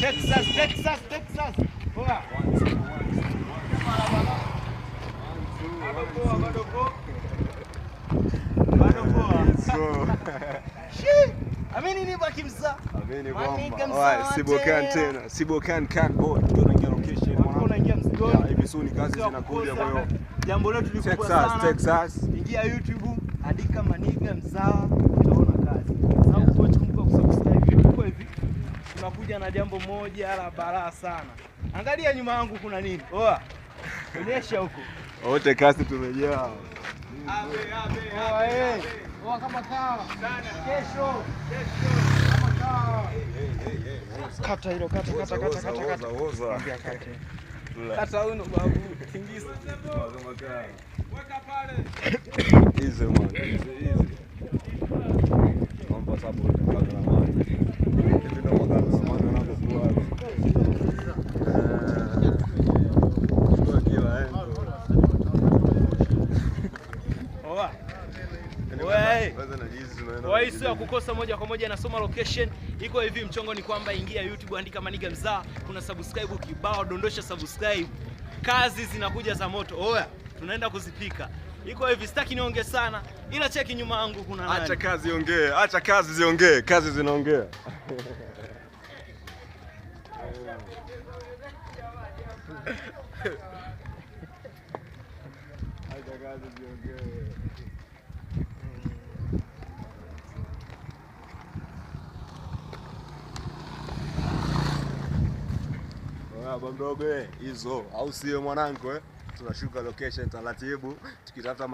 Texas. Poa. Bado poa. Amini ni baki msa. Amini bomba. Sibokan cardboard. Tunaingia location mwanangu. Unaingia msigoni. Hivi soon kazi zinakuja kwa hiyo. Jambo letu ni kubwa sana. Texas. Ingia YouTube, andika Maniga Mzawa, utaona kazi. Sababu coach, kumbuka kusubscribe. Kwa hivi tunakuja na jambo moja la balaa sana. Angalia nyuma yangu kuna nini? Oa. Onyesha huko. Wote kasi tumejaa. Oa kama kawa. Kesho. Kama kawa. Kata hilo, kata. Ambia kata. Kata uno babu. Tingisa. Weka pale. Easy man. Easy. Mambo sababu kwa maana. Hivi ndo magari na mambo yanapokuwa. Kwa kila endo. Oa. Wewe sio kukosa moja kwa moja, nasoma location iko hivi. Mchongo ni kwamba ingia YouTube, andika Maniga Mzawa, kuna subscribe kibao, dondosha subscribe. Kazi zinakuja za moto. Oya, tunaenda kuzipika. Iko hivi, sitaki niongee sana, ila cheki nyuma yangu kuna nani. Acha kazi iongee, acha kazi ziongee, kazi zinaongea. Acha kazi ziongee. Baba mdogo hizo au sio mwanangu tunashuka location taratibu tukitafuta